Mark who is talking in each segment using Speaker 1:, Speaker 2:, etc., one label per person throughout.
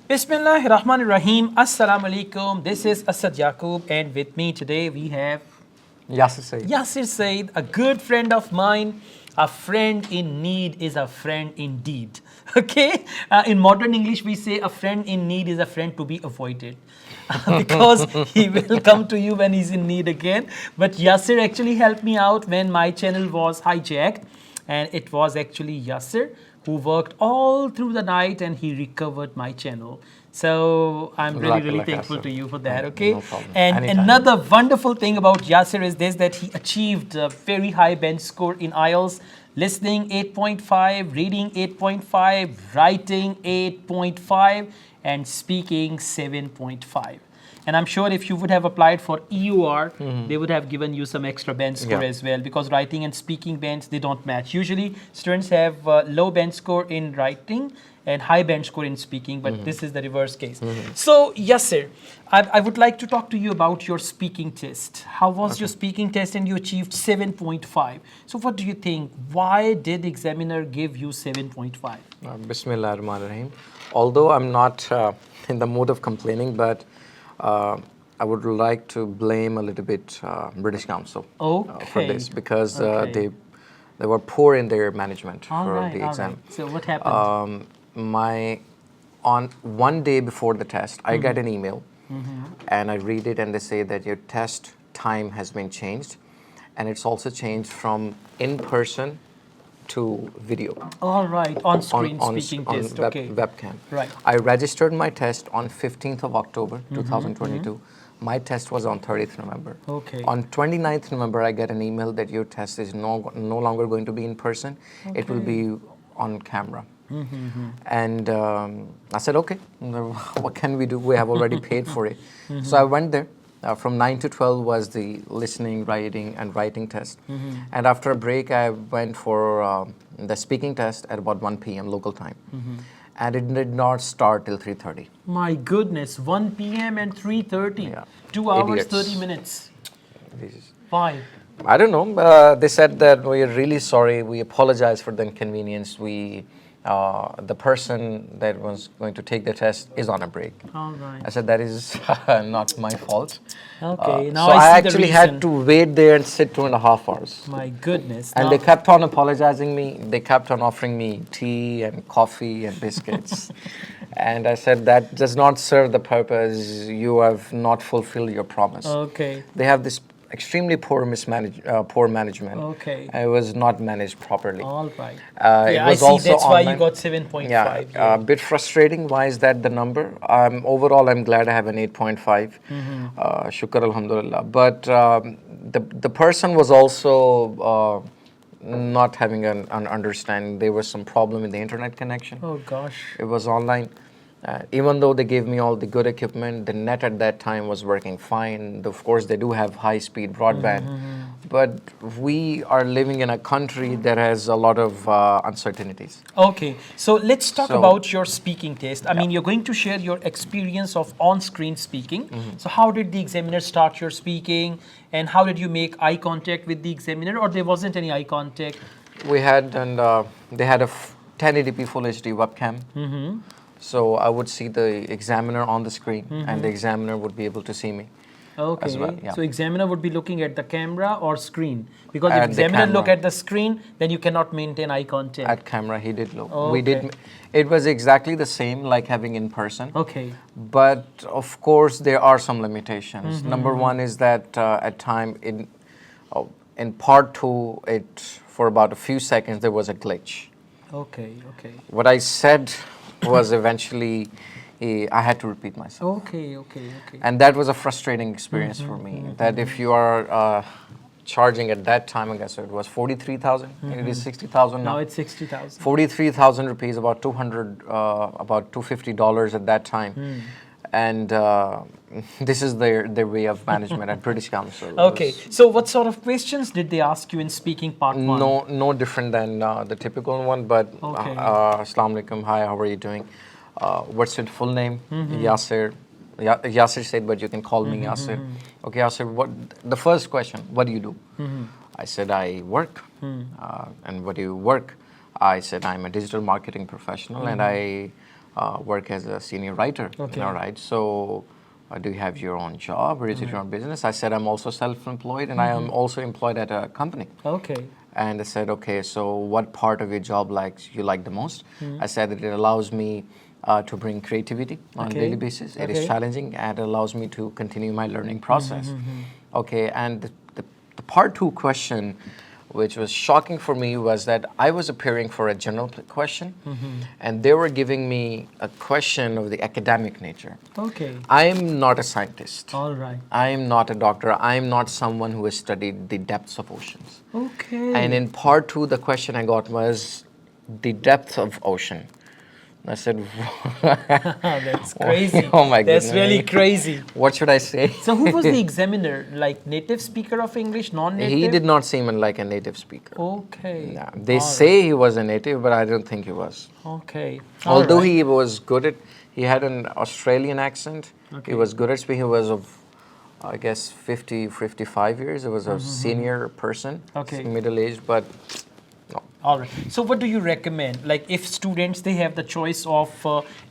Speaker 1: Bismillahirrahmanirrahim. Assalamu alaikum. This is Asad Yaqub, and with me today we have Yasir Saeed, a good friend of mine. A friend in need is a friend indeed. Okay? In modern English, we say a friend in need is a friend to be avoided. Because he will come to you when he's in need again. But Yasir actually helped me out when my channel was hijacked. And it was actually Yasir who worked all through the night and he recovered my channel. So I'm really thankful to you for that, okay?
Speaker 2: No problem.
Speaker 1: And
Speaker 2: Anytime.
Speaker 1: another wonderful thing about Yasir is this, that he achieved a very high bench score in IELTS. Listening 8.5, reading 8.5, writing 8.5, and speaking 7.5. And I'm sure if you would have applied for EUR, they would have given you some extra bench score as well, because writing and speaking bench, they don't match. Usually students have low bench score in writing and high bench score in speaking, but this is the reverse case. So Yasir, I would like to talk to you about your speaking test. How was your speaking test? And you achieved 7.5. So what do you think? Why did examiner give you 7.5?
Speaker 2: Bismillah ar-Rahman ar-Rahim. Although I'm not in the mood of complaining, but I would like to blame a little bit British Council for this, because they were poor in their management for the exam.
Speaker 1: So what happened?
Speaker 2: On one day before the test, I get an email and I read it, and they say that your test time has been changed, and it's also changed from in-person to video.
Speaker 1: All right, on-screen speaking test,
Speaker 2: webcam.
Speaker 1: Right.
Speaker 2: I registered my test on 15th of October, 2022. My test was on 30th November.
Speaker 1: Okay.
Speaker 2: On 29th November, I get an email that your test is no longer going to be in person. It will be on camera. And I said, okay, what can we do? We have already paid for it. So I went there. From 9 to 12 was the listening, writing, and writing test. And after a break, I went for the speaking test at about 1 p.m. local time. And it did not start till 3:30.
Speaker 1: My goodness, 1 p.m. and 3:30.
Speaker 2: Yeah.
Speaker 1: 2 hours,
Speaker 2: Idiots.
Speaker 1: 30 minutes.
Speaker 2: This-
Speaker 1: Why?
Speaker 2: I don't know. They said that we are really sorry. We apologize for the inconvenience. The person that was going to take the test is on a break.
Speaker 1: All right.
Speaker 2: I said that is not my fault.
Speaker 1: Okay, now
Speaker 2: So
Speaker 1: I see
Speaker 2: I
Speaker 1: the
Speaker 2: actually
Speaker 1: reason.
Speaker 2: had to wait there and sit 2.5 hours.
Speaker 1: My goodness.
Speaker 2: And
Speaker 1: now,
Speaker 2: they kept on apologizing me. They kept on offering me tea and coffee and biscuits. And I said, that does not serve the purpose. You have not fulfilled your promise.
Speaker 1: Okay.
Speaker 2: They have this extremely poor management.
Speaker 1: Okay.
Speaker 2: It was not managed properly.
Speaker 1: All right.
Speaker 2: It
Speaker 1: Yeah, I
Speaker 2: was
Speaker 1: see.
Speaker 2: also
Speaker 1: That's why you
Speaker 2: online.
Speaker 1: got 7.5.
Speaker 2: Yeah, a bit frustrating. Why is that the number? Overall, I'm glad I have an 8.5. Shukr alhamdulillah. But the person was also not having an understanding. There was some problem in the internet connection.
Speaker 1: Oh gosh.
Speaker 2: It was online. Even though they gave me all the good equipment, the net at that time was working fine. Of course, they do have high-speed broadband. But we are living in a country that has a lot of uncertainties.
Speaker 1: Okay, so let's talk
Speaker 2: So-
Speaker 1: about your speaking test. I mean, you're going to share your experience of on-screen speaking. So how did the examiner start your speaking, and how did you make eye contact with the examiner, or there wasn't any eye contact?
Speaker 2: We had, and they had a 1080p Full HD webcam. So I would see the examiner on the screen, and the examiner would be able to see me.
Speaker 1: Okay,
Speaker 2: As well, yeah.
Speaker 1: so examiner would be looking at the camera or screen? Because if
Speaker 2: At the
Speaker 1: examiner look
Speaker 2: camera.
Speaker 1: at the screen, then you cannot maintain eye contact.
Speaker 2: At camera, he did look.
Speaker 1: Oh,
Speaker 2: We did.
Speaker 1: okay.
Speaker 2: It was exactly the same like having in person.
Speaker 1: Okay.
Speaker 2: But of course, there are some limitations. Number one is that at time in part two, for about a few seconds there was a glitch.
Speaker 1: Okay, okay.
Speaker 2: What I said was eventually I had to repeat myself.
Speaker 1: Okay, okay, okay.
Speaker 2: And that was a frustrating experience for me. That if you are charging at that time, I guess it was 43,000. It is 60,000 now.
Speaker 1: Now it's 60,000.
Speaker 2: 43,000 rupees, about about $250 at that time. And this is their way of management at British Council. It
Speaker 1: Okay,
Speaker 2: was
Speaker 1: so what sort of questions did they ask you in speaking part one?
Speaker 2: no different than the typical one, but
Speaker 1: Okay.
Speaker 2: Assalamu alaikum, hi, how are you doing? What's your full name? Yasir. Yasir said, but you can call me Yasir. Okay, Yasir, the first question, what do you do? I said, I work. And what do you work? I said, I'm a digital marketing professional and I work as a senior writer.
Speaker 1: Okay.
Speaker 2: All right. So, do you have your own job or is it your own business? I said, I'm also self-employed and I am also employed at a company.
Speaker 1: Okay.
Speaker 2: And they said, okay, so what part of your job you like the most? I said that it allows me to bring creativity on a
Speaker 1: Okay.
Speaker 2: daily basis. It is
Speaker 1: Okay.
Speaker 2: challenging and it allows me to continue my learning process. Okay, and the part two question, which was shocking for me, was that I was appearing for a general question and they were giving me a question of the academic nature.
Speaker 1: Okay.
Speaker 2: I am not a scientist.
Speaker 1: All right.
Speaker 2: I am not a doctor. I am not someone who has studied the depths of oceans.
Speaker 1: Okay.
Speaker 2: And in part two, the question I got was the depth of ocean. I said,
Speaker 1: That's crazy.
Speaker 2: oh my
Speaker 1: That's
Speaker 2: goodness.
Speaker 1: really crazy.
Speaker 2: What should I say?
Speaker 1: So who was the examiner? Like native speaker of English, non-native?
Speaker 2: He did not seem like a native speaker.
Speaker 1: Okay.
Speaker 2: Yeah. They
Speaker 1: All
Speaker 2: say he was a native, but I don't think he was.
Speaker 1: right. Okay. All
Speaker 2: Although
Speaker 1: right.
Speaker 2: he was good at, he had an Australian accent.
Speaker 1: Okay.
Speaker 2: He was good at speaking. He was of, I guess, 50, 55 years. He was a senior person.
Speaker 1: Okay.
Speaker 2: Middle-aged, but no.
Speaker 1: All right. So what do you recommend? Like if students, they have the choice of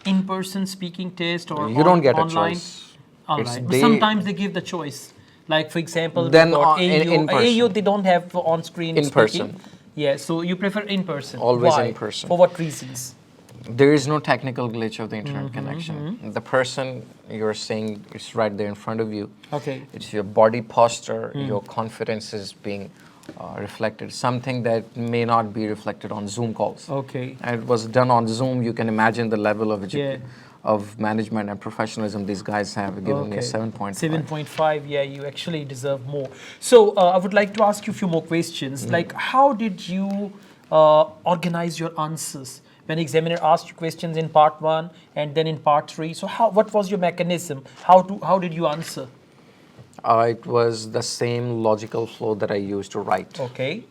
Speaker 1: in-person speaking test or
Speaker 2: You don't get
Speaker 1: online?
Speaker 2: a choice.
Speaker 1: All
Speaker 2: It's
Speaker 1: right. But
Speaker 2: they-
Speaker 1: sometimes they give the choice. Like for example,
Speaker 2: Then
Speaker 1: we've got
Speaker 2: in person.
Speaker 1: AU, they don't have on-screen
Speaker 2: In
Speaker 1: speaking.
Speaker 2: person.
Speaker 1: Yeah, so you prefer in person.
Speaker 2: Always
Speaker 1: Why?
Speaker 2: in person.
Speaker 1: For what reasons?
Speaker 2: There is no technical glitch of the internet connection. The person you're saying is right there in front of you.
Speaker 1: Okay.
Speaker 2: It's your body posture, your confidence is being reflected, something that may not be reflected on Zoom calls.
Speaker 1: Okay.
Speaker 2: And it was done on Zoom. You can imagine the level of
Speaker 1: Yeah.
Speaker 2: of management and professionalism these guys have given me a 7.5.
Speaker 1: 7.5, yeah, you actually deserve more. So I would like to ask you a few more questions. Like, how did you organize your answers? When examiner asked you questions in part 1 and then in part 3, so what was your mechanism? How did you answer?
Speaker 2: It was the same logical flow that I used to write.
Speaker 1: Okay.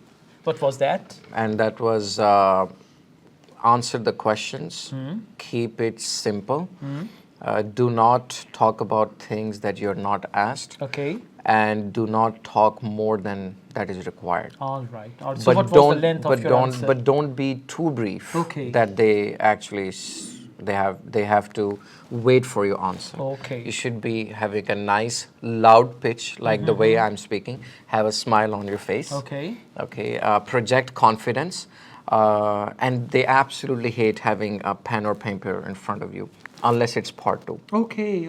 Speaker 1: What was that?
Speaker 2: And that was answer the questions, keep it simple, do not talk about things that you're not asked,
Speaker 1: Okay.
Speaker 2: and do not talk more than that is required.
Speaker 1: All right. So what was the length of your answer?
Speaker 2: But don't be too brief.
Speaker 1: Okay.
Speaker 2: That they actually they have to wait for your answer.
Speaker 1: Okay.
Speaker 2: You should be having a nice loud pitch, like the way I'm speaking. Have a smile on your face.
Speaker 1: Okay.
Speaker 2: Okay. Project confidence, and they absolutely hate having a pen or paper in front of you, unless it's part 2.
Speaker 1: Okay.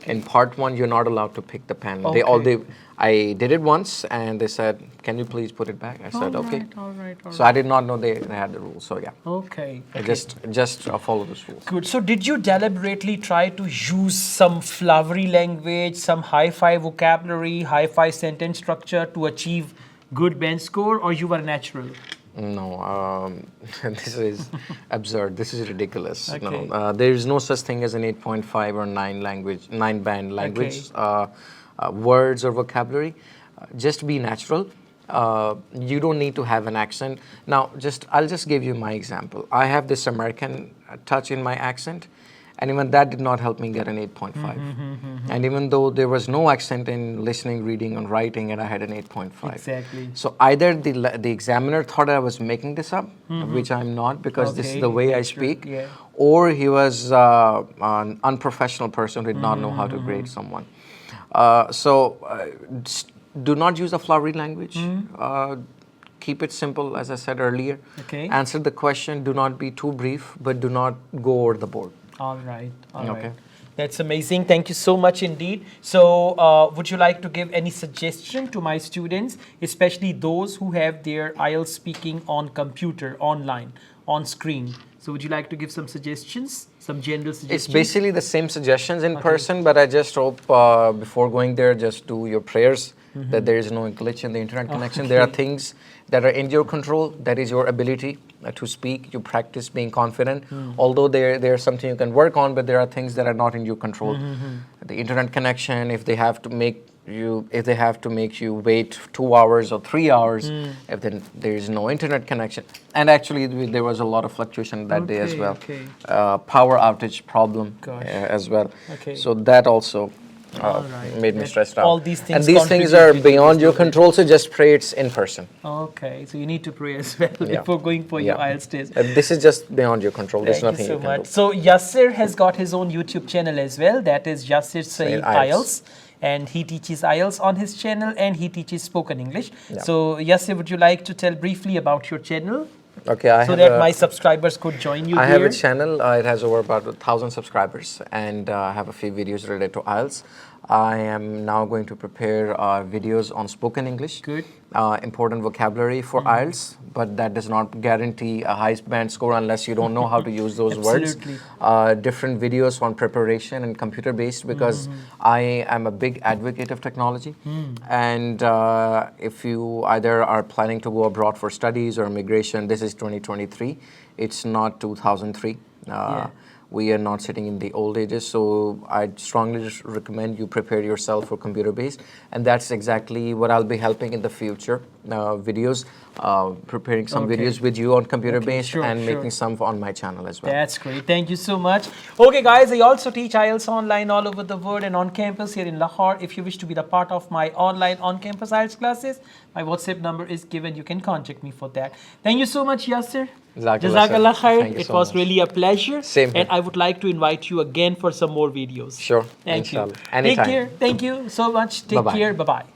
Speaker 2: In part 1, you're not allowed to pick the pen.
Speaker 1: Okay.
Speaker 2: I did it once, and they said, "Can you please put it back?" I said, "Okay."
Speaker 1: All right.
Speaker 2: So I did not know they had the rules. So yeah,
Speaker 1: Okay.
Speaker 2: I just follow those rules.
Speaker 1: Good. So did you deliberately try to use some flowery language, some hi-fi vocabulary, hi-fi sentence structure to achieve good bench score, or you were natural?
Speaker 2: No, this is absurd. This is ridiculous.
Speaker 1: Okay.
Speaker 2: No, there is no such thing as an 8.5 or 9 band language, words or vocabulary. Just be natural. You don't need to have an accent. Now, I'll just give you my example. I have this American touch in my accent, and even that did not help me get an 8.5. And even though there was no accent in listening, reading, and writing, and I had an 8.5.
Speaker 1: Exactly.
Speaker 2: So either the examiner thought I was making this up, which I'm not, because this is the way I speak,
Speaker 1: Yeah.
Speaker 2: or he was an unprofessional person who did not know how to grade someone. Do not use a flowery language. Keep it simple, as I said earlier.
Speaker 1: Okay.
Speaker 2: Answer the question. Do not be too brief, but do not go over the board.
Speaker 1: All right. All
Speaker 2: Okay.
Speaker 1: right. That's amazing. Thank you so much indeed. So would you like to give any suggestion to my students, especially those who have their IELTS speaking on computer, online, on screen? So would you like to give some suggestions, some general suggestions?
Speaker 2: It's basically the same suggestions in person, but I just hope before going there, just do your prayers that there is no glitch in the internet connection. There are things that are in your control. That is your ability to speak. You practice being confident. Although there's something you can work on, but there are things that are not in your control. The internet connection, if they have to make you wait 2 hours or 3 hours, if then there is no internet connection. And actually, there was a lot of fluctuation that day as well.
Speaker 1: Okay.
Speaker 2: Power outage problem
Speaker 1: Gosh.
Speaker 2: as well.
Speaker 1: Okay.
Speaker 2: So that also
Speaker 1: All right.
Speaker 2: made me
Speaker 1: That
Speaker 2: stressed out.
Speaker 1: all these things
Speaker 2: and these things are
Speaker 1: contributed to
Speaker 2: beyond
Speaker 1: this
Speaker 2: your
Speaker 1: knowledge.
Speaker 2: control, so just pray it's in person.
Speaker 1: Okay, so you need to pray as well
Speaker 2: Yeah.
Speaker 1: before going for your IELTS test.
Speaker 2: This is just beyond your control. There's
Speaker 1: Thank
Speaker 2: nothing
Speaker 1: you so
Speaker 2: can
Speaker 1: much.
Speaker 2: do.
Speaker 1: So Yasir has got his own YouTube channel as well. That is Yasir Saeed
Speaker 2: IELTS.
Speaker 1: IELTS. And he teaches IELTS on his channel and he teaches spoken English.
Speaker 2: Yeah.
Speaker 1: So Yasir, would you like to tell briefly about your channel?
Speaker 2: Okay, I
Speaker 1: So
Speaker 2: have
Speaker 1: that my subscribers could join you
Speaker 2: I
Speaker 1: here.
Speaker 2: have a channel. It has over about 1,000 subscribers, and I have a few videos related to IELTS. I am now going to prepare videos on spoken English.
Speaker 1: Good.
Speaker 2: Important vocabulary for IELTS, but that does not guarantee a high band score unless you don't know how to use those words.
Speaker 1: Absolutely.
Speaker 2: Different videos on preparation and computer-based, because I am a big advocate of technology. And if you either are planning to go abroad for studies or immigration, this is 2023. It's not 2003. We are not sitting in the old ages, so I strongly just recommend you prepare yourself for computer-based, and that's exactly what I'll be helping in the future. Videos, preparing some videos with you on computer-based and making some on my channel as well.
Speaker 1: That's great. Thank you so much. Okay, guys, I also teach IELTS online all over the world and on campus here in Lahore. If you wish to be the part of my online on-campus IELTS classes, my WhatsApp number is given. You can contact me for that. Thank you so much, Yasir. Jazakallah khair. It was really a pleasure.
Speaker 2: Same here.
Speaker 1: And I would like to invite you again for some more videos.
Speaker 2: Sure.
Speaker 1: Thank you.
Speaker 2: Anytime.
Speaker 1: Take care. Thank you so much. Take care. Bye-bye.